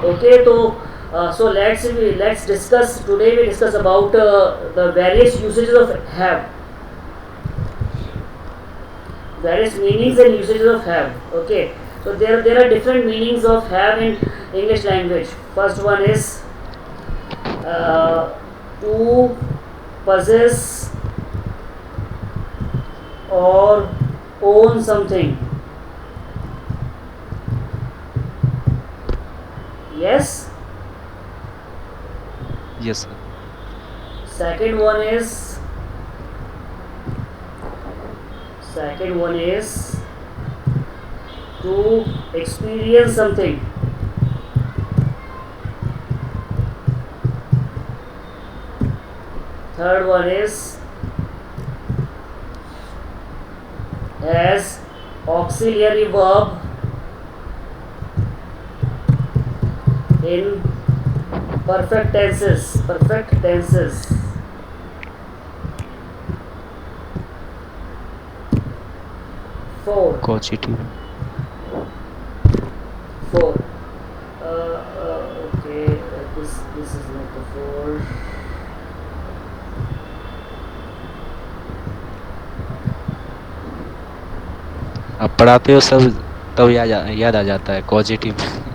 Okay, let's discuss today. We discuss about the various usages of have, various meanings and usages of have. Okay, so there are different meanings of have in English language. First one is uh, to possess or own something. Yes. Yes, sir. Second one is to experience something. Third one is as auxiliary verb in perfect tenses. Four. Causative. Four. Okay, this is not the four. आप पढ़ाते हो सब तब याद आ जाता है positive.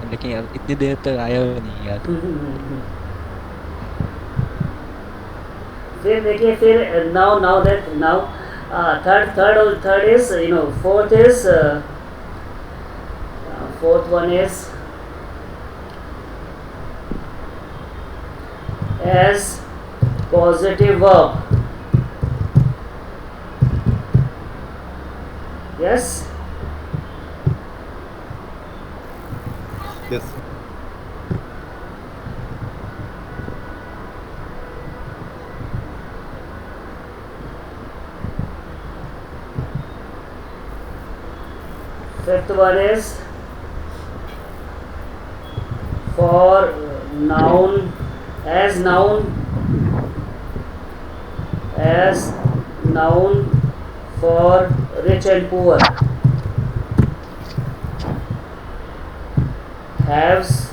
लेकिन यार इतनी देर तक आया हुआ नहीं याद। फिर देखिए, फिर now third is, fourth one is as positive verb. Yes. Yes, sir. Fifth one is for noun, as noun, as noun for rich and poor. Haves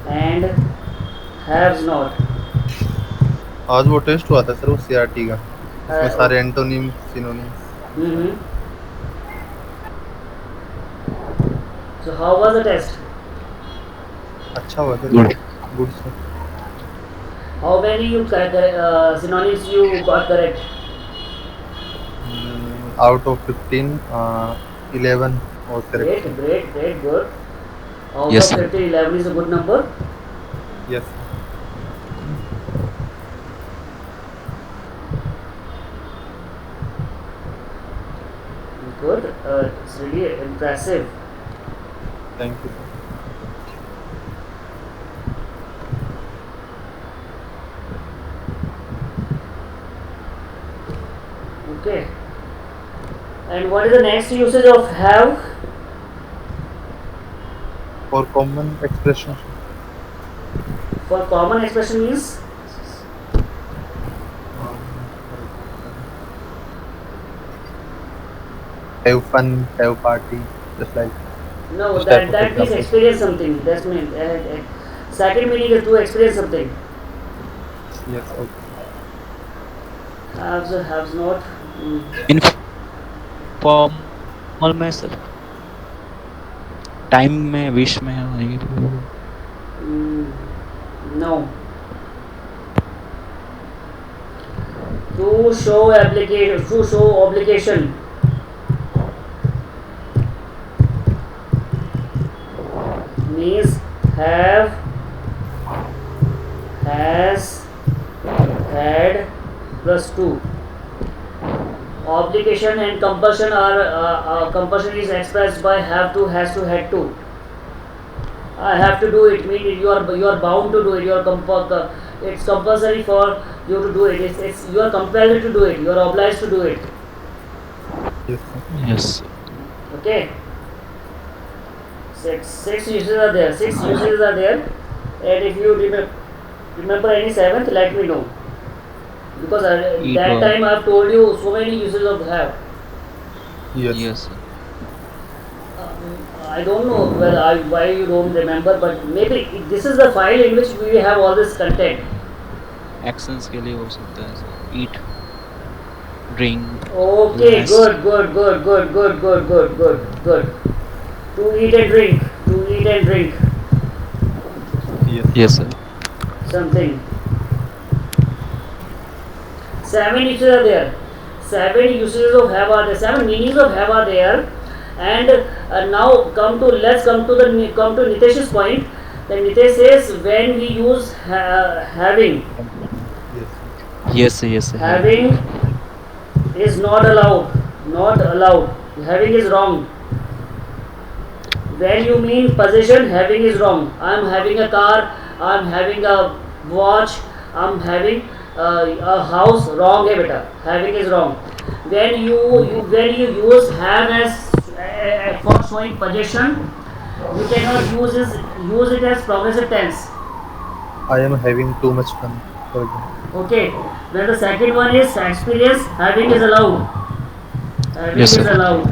and haves not. आज वो टेस्ट हुआ था सर, वो CRT का, उसमें Uh, सारे antonym synonyms. mm-hmm. So how was the test? अच्छा हुआ sir. Good. Good sir. How many synonyms you got correct? Out of 15, 11 was correct, Great, sir. great, great, good. Out yes of sir. 50, 11 is a good number. Yes, sir. Good. It's really impressive. Thank you, sir. Okay. And what is the next usage of have? For common expression, For common expression means have fun, have party, just like no. this type That of that means example. experience something. That's mean. Second meaning is to experience something. Yes, okay. Haves not. Mm, informal में sir, time में, wish में mm, no. To show application. To show obligation. Means have, has, had plus two. Obligation and compulsion are compulsion is expressed by have to, has to, had to. I have to do it means you are bound to do it. It's compulsory for you to do it. It's you are compelled to do it. You are obliged to do it. Yes, sir. Yes. Okay. Six uses are there. Six uses are there. And if you remember any seventh, let me know. Because eat that time I have told you so many uses of have. Yes. Yes. I I don't know why you don't remember, but maybe this is the file in which we have all this content. Actions के लिए हो सकता है sir. Eat, drink, Okay, Yes. good. To eat and drink, Yes. Yes sir. something. 7 uses are there. 7 uses of have are there. 7 meanings of have are there. And now let's come to Nitesh's point. Then Nitesh says when we use having, Yes. Yes. having is not allowed. Not allowed. Having is wrong. When you mean possession, having is wrong. I'm having a car, I'm having a watch, I'm having a house. Wrong है बेटा. Having is wrong. When you use have as for showing possession, you cannot use it as progressive tense. I am having too much fun. For example. Okay. Then the second one is experience. Having is allowed. Having Yes, is sir. allowed.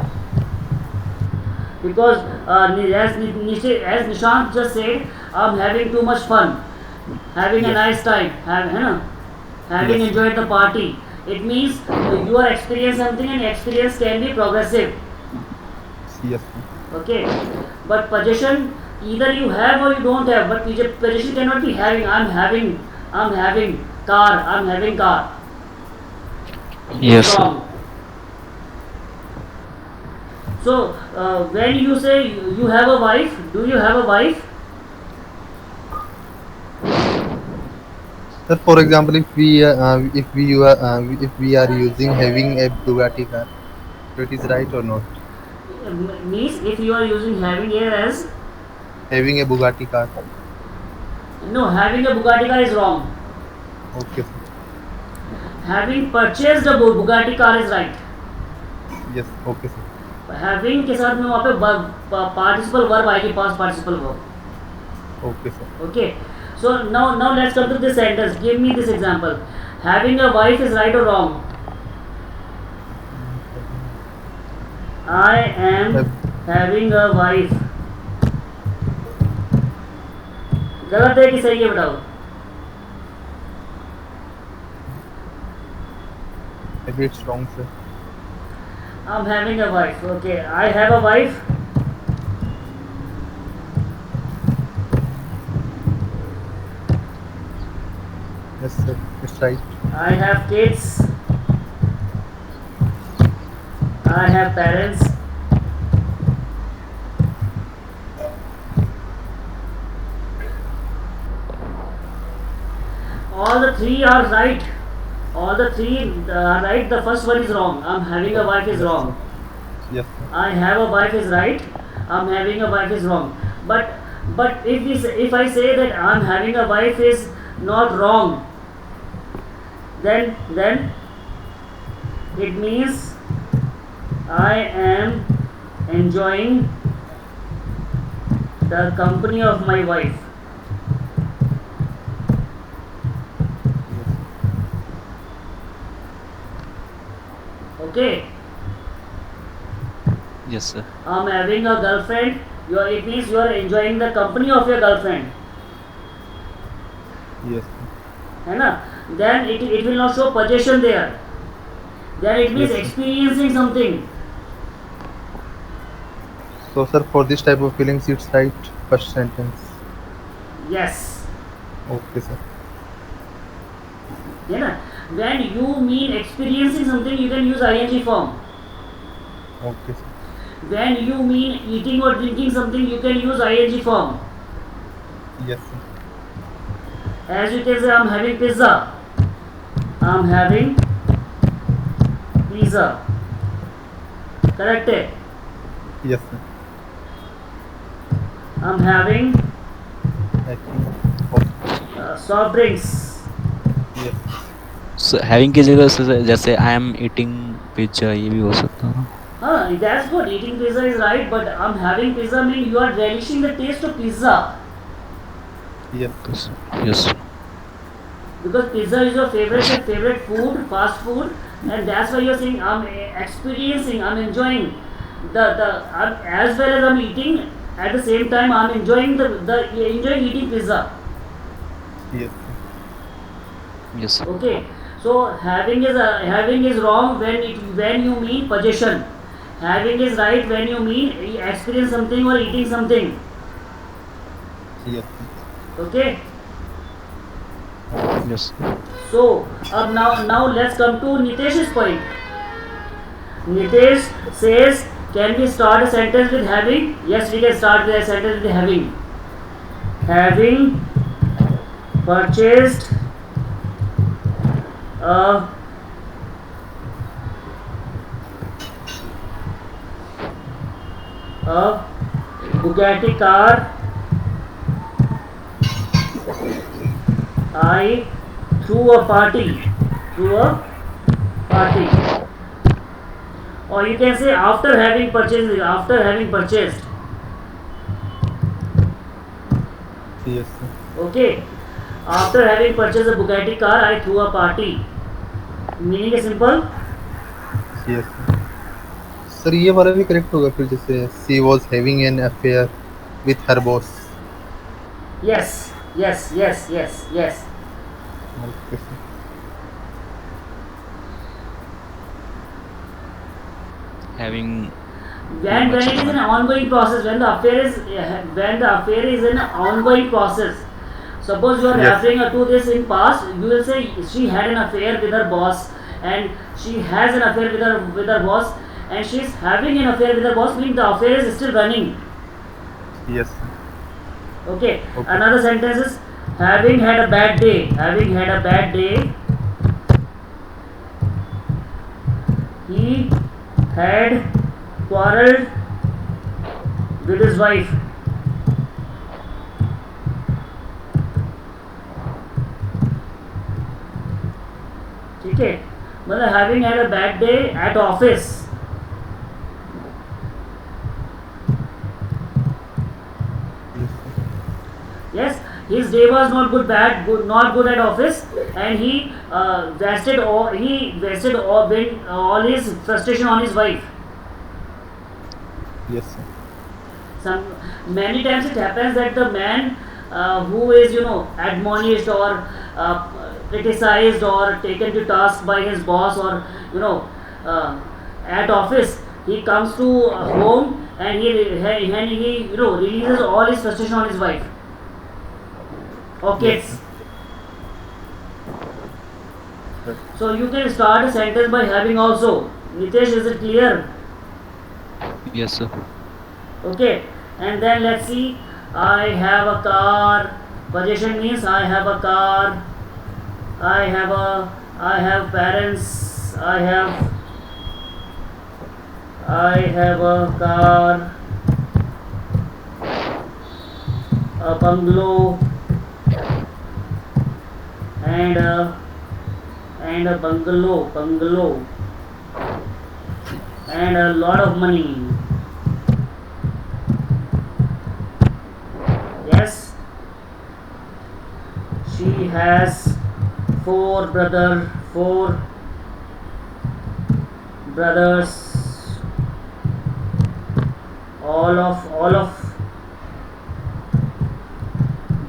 Because as Nishant just said, I'm having too much fun, having a Yes. nice time, having Yes. enjoyed the party. It means you are experiencing something, and experience can be progressive. Yes. Okay, but possession either you have or you don't have. But possession cannot be having. I'm having car. I'm having car. Yes, sir. Wrong. So when you say you have a wife, do you have a wife? Sir, for example, if we are using having a Bugatti car, so it is right or not? Means if you are using having here as Having a Bugatti car. no, having a Bugatti car is wrong. Okay. Sir. Having purchased a Bugatti car is right. Yes. Okay, sir. Having के साथ में वहाँ पे participle verb आएगी, past participle verb. Okay, sir. Okay. So now let's come to this sentence. Give me this example. Having a wife is right or wrong? I am having a wife. गलत है कि सही है बताओ? Maybe it's wrong, sir. I'm having a wife. Okay, I have a wife. Yes, sir. It's right. I have kids. I have parents. All the three are right. All the three are right. The first one is wrong. I'm having a wife is wrong. Yes, sir. I have a wife is right. I'm having a wife is wrong. But if I say that I'm having a wife is not wrong, then it means I am enjoying the company of my wife. Okay. Yes, sir. I'm having a girlfriend. It means you are enjoying the company of your girlfriend. Yes. है ना? Then it will not show possession there. Then it means Yes, sir. experiencing something. So, sir, for this type of feelings, it's right. First sentence. Yes. Okay, sir. है ना? When you mean experiencing something, you can use ing form. Okay, sir. When you mean eating or drinking something, you can use ing form. Yes, sir. As you can say, I'm having pizza. I'm having pizza. Correct है? Yes, sir. I'm having I think. Okay. soft drinks. Yes. So, having की जगह से जैसे I am eating pizza ये भी हो सकता है. That's good. Eating pizza is right, but I'm having pizza means you are relishing the taste of pizza. Yes. Yes. Because pizza is your favorite food, fast food, and that's why you're saying I'm experiencing, I'm enjoying as well as I'm eating. at the same time I'm enjoying enjoying eating pizza. Yes. Yes, sir. Okay, so having is wrong when you mean possession. Having is right when you mean experience something or eating something. Yes. Okay. Yes. So now let's come to Nitesh's point. Nitesh says, can we start a sentence with having? Yes, we can start a sentence with having. Having purchased a Bugatti car, I threw a party. Or you can say after having purchased. Yes. Okay, after having purchased a Bugatti car, I threw a party. Meaning is simple. Yes. Sir ये वाला भी correct होगा फिर जैसे she was having an affair with her boss. Yes. Okay, sir. Having When it is an ongoing process, when the affair is an ongoing process. Suppose you are Yes. referring to this in past, you will say she had an affair with her boss, and she has an affair with her boss, and she is having an affair with her boss, meaning the affair is still running. Yes. Okay. Okay. Another sentence is having had a bad day. He had quarreled with his wife. ठीक है, मतलब having had a bad day at office. Yes, his day was not good at office, and he wasted all his frustration on his wife. Yes, sir. Many times it happens that the man who is admonished or criticized or taken to task by his boss, or at office, he comes to home and he releases all his frustration on his wife or kids. Yes. So you can start a sentence by having also. Nitesh, is it clear? yes, sir. Okay, and then let's see. I have a car. Possession means I have a car. I have parents. I have a car, a bungalow, and a bungalow, and a lot of money. Yes, she has four brothers. All of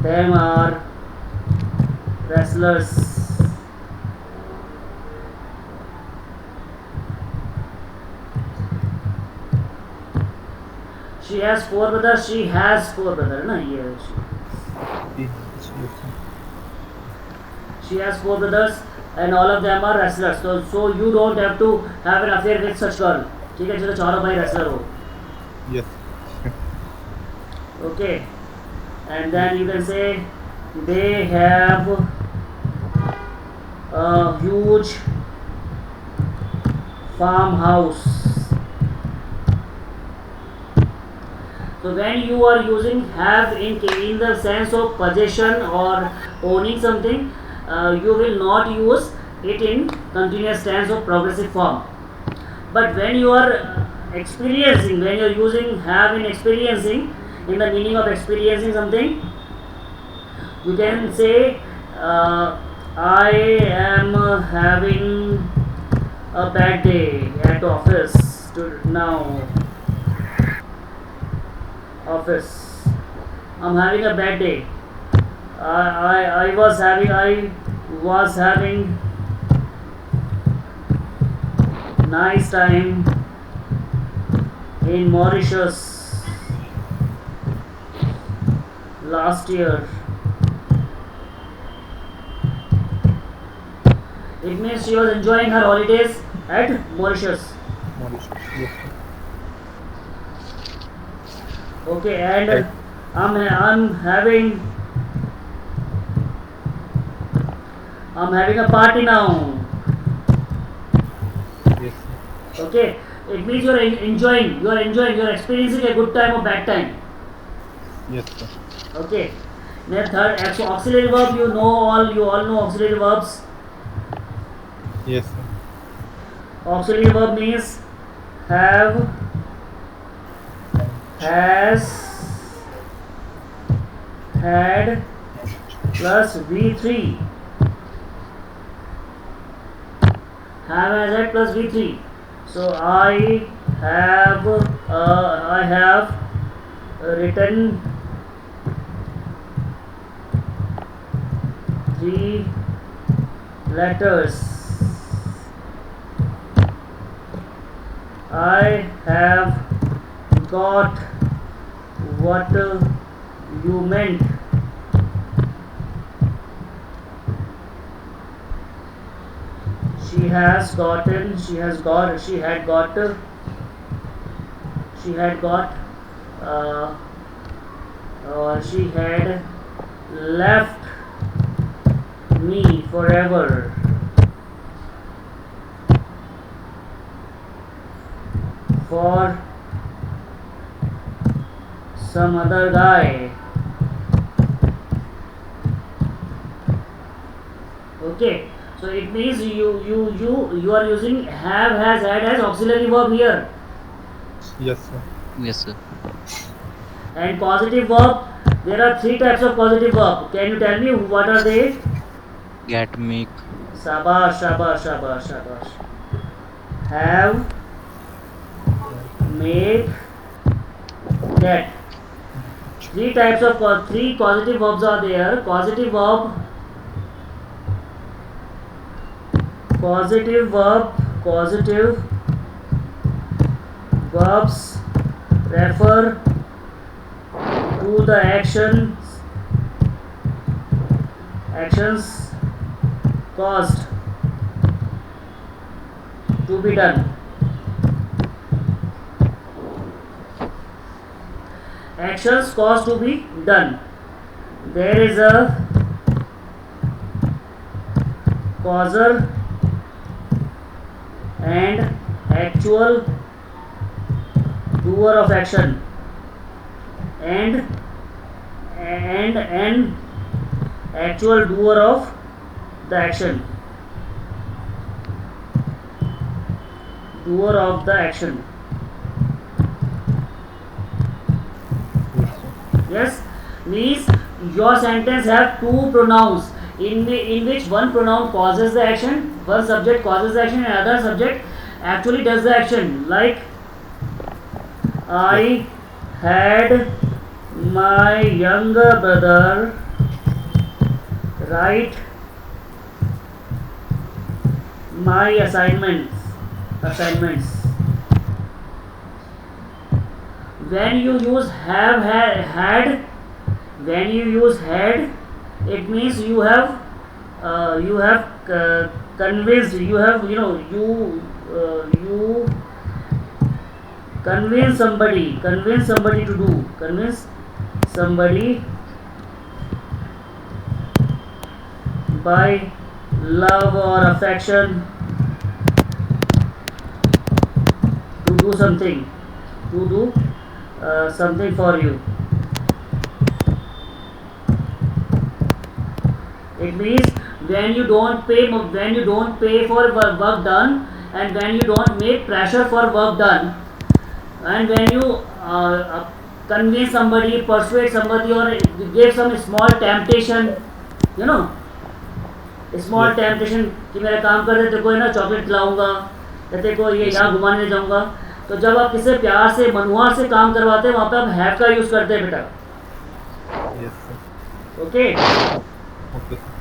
them are wrestlers. She has four brothers. Na, she has four brothers, and all of them are wrestlers. So you don't have to have an affair with such girl. ठीक है, चलो चारों भाई wrestler हो. Yes. Okay, and then you can say they have a huge farmhouse. So when you are using have in the sense of possession or owning something, you will not use it in continuous tense or progressive form. But when you are experiencing, when you are using have in experiencing, in the meaning of experiencing something, you can say I am having a bad day at office now. office. I'm having a bad day. I was having nice time in Mauritius last year. It means she was enjoying her holidays at Mauritius. Mauritius. Yes, sir. Okay, and Right. I'm having a party now. Yes, sir. Okay, it means you're enjoying, you're experiencing a good time or bad time. Yes, sir. Okay. Then third, auxiliary verb, you all know auxiliary verbs. Yes, sir. Auxiliary verb means have, has, had plus V3. Have, has, had plus V3. So I have written 3 letters. I have got what you meant. She had got, or she had left me forever. For some other guy. Okay, so it means you are using have, has, had as auxiliary verb here. Yes, sir. Yes, sir. And positive verb, there are 3 types of positive verb. Can you tell me what are they? Get, make. Shabash. Have, make, get. 3 types of 3 positive verbs are there. Positive verbs refer to the actions caused to be done. Actions caused to be done. There is a causer and actual doer of action, and an actual doer of the action. Yes, means your sentence have 2 pronouns in which one pronoun causes the action, one subject causes the action and other subject actually does the action. Like I had my younger brother write my assignments. When you use have, had, it means you have convinced, you convince somebody to do, by love or affection to do something for you. It means when you don't pay for work done, and when you don't make pressure for work done, and when you convince somebody, persuade somebody, or give some small temptation, small temptation कि मेरा काम कर दे, तेरे को है ना chocolate खिलाऊंगा, या तेरे को ये यहाँ घुमाने ले जाऊंगा, तो जब आप किसी प्यार से मनुहार से काम करवाते हैं वहाँ पे आप हैव का यूज़ करते हैं बेटा. Yes, sir. Okay. Okay, sir.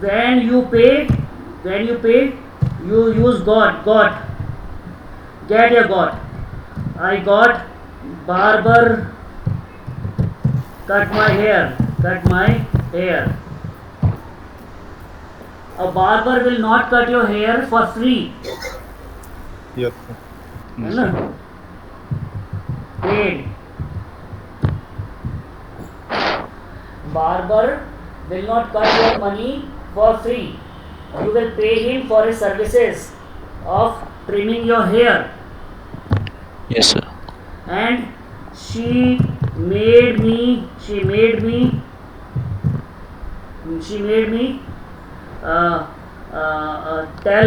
When you pay, you use got. Get your got. I got barber cut my hair. A barber will not cut your hair for free. Yes, sir. है ना? Paid. Barber will not cut your money for free. You will pay him for his services of trimming your hair. Yes, sir. And she made me tell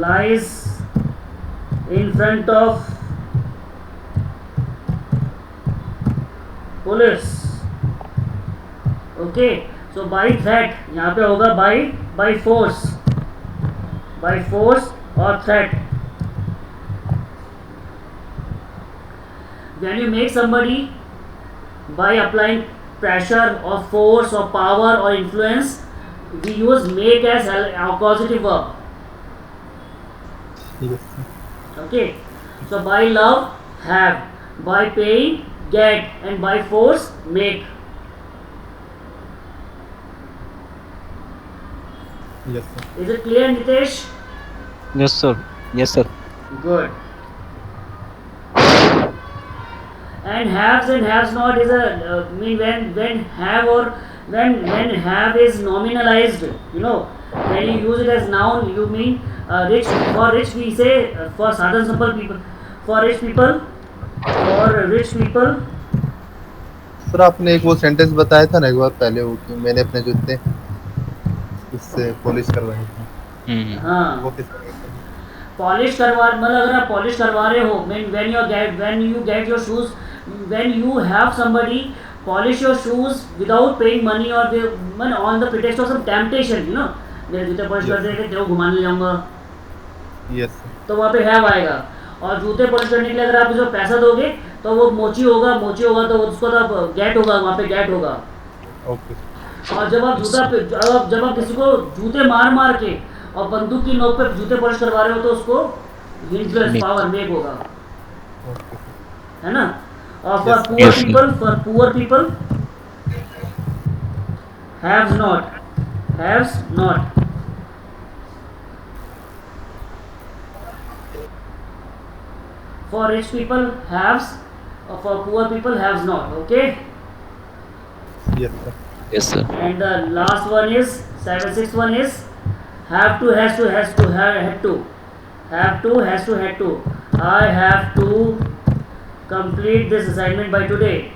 lies in front of police. Okay, so by threat यहाँ पे होगा by force or threat. When you make somebody by applying pressure or force or power or influence, we use make as a causative verb. Yes, sir. Okay, so by love have, by paying get, and by force make. Yes, sir. Is it clear, Nitesh? Yes, sir. Yes, sir. Good. And haves and has not is a mean when have or when have is nominalized. You know, when you use it as noun, you mean rich. For rich we say for sadhan simple people. For rich people, sir आपने एक वो sentence बताया था ना एक बार पहले, वो कि मैंने अपने जूते उससे पॉलिश करवाए थे, हाँ. वो किस तरह से? पॉलिश करवा मतलब अगर आप पॉलिश करवा रहे हो when you get your shoes, when you have somebody polish your shoes without paying money or on the pretext of some temptation, you know, मेरे जूते पॉलिश कर देंगे तेरे को घुमाने ले जाऊंगा, Yes, sir. तो वहाँ पे हैव आएगा. और जूते पॉलिश करने के लिए अगर आप उसको पैसा दोगे तो वो मोची होगा तो उसको तो गेट होगा, वहाँ पे गेट होगा. Okay, sir. और जब आप किसी को जूते मार के और बंदूक की नोक पे जूते पॉलिश करवा रहे हो तो उसको इन्फ्लुएंस पावर मेक होगा, Okay, sir. है ना. और Yes. for poor people haves not. For rich people haves, or for poor people haves not. Okay. Yes, sir. Yes, sir. And the last one is 7-6 one is have to, has to, had to. I have to complete this assignment by today.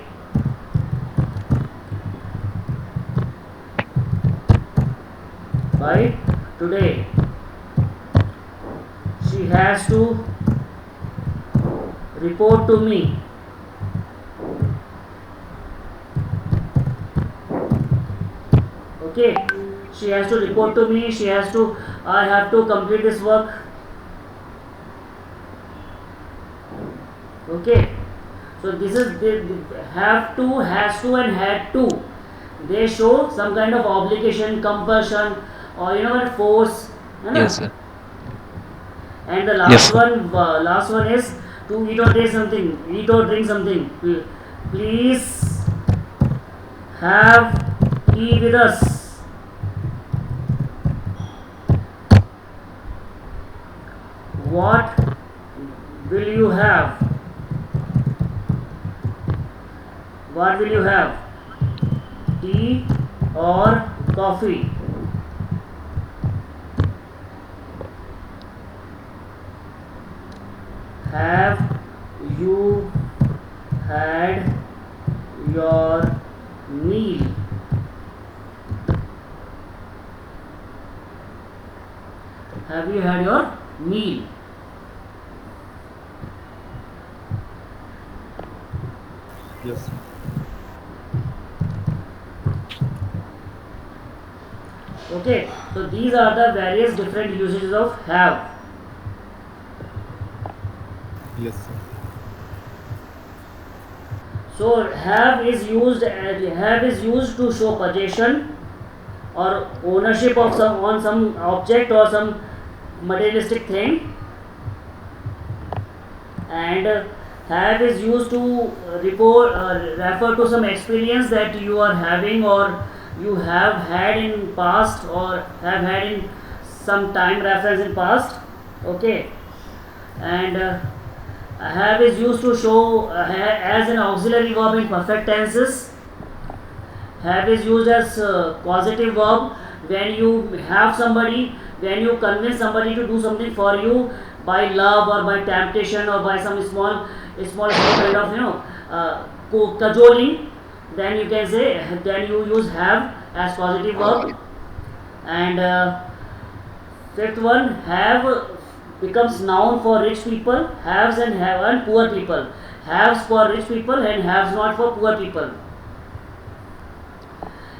She has to report to me. Okay, she has to report to me. I have to complete this work. Okay, so this is the have to, has to, and had to. They show some kind of obligation, compulsion, or force. है ना? Yes, sir. And the Yes, last one is to eat or drink something. Please have tea with us. What will you have? Tea or coffee? Have you had your meal? Have you had your meal? Yes, sir. Okay, so these are the various different usages of have. Yes, sir. So have is used to show possession or ownership of some on some object or some materialistic thing, and have is used to refer to some experience that you are having or you have had in past or have had in some time reference in past. Okay, and have is used to show as an auxiliary verb in perfect tenses. Have is used as positive verb when you have somebody, when you convince somebody to do something for you by love or by temptation or by some small kind of cajoling. Then you can say, then you use have as positive verb. And fifth one, have becomes noun for rich people. Haves and poor people. Haves for rich people and haves not for poor people.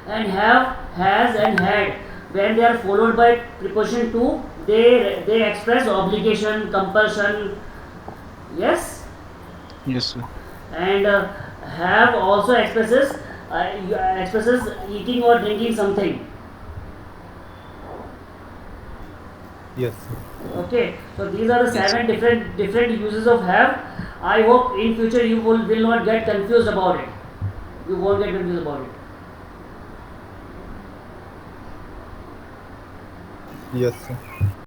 And have, has and had, when they are followed by preposition to, they express obligation, compulsion. Yes. Yes, sir. And have also expresses eating or drinking something. Yes, sir. Okay, so these are the Yes. seven different uses of have. I hope in future you will not get confused about it. You won't get confused about it. Yes, sir.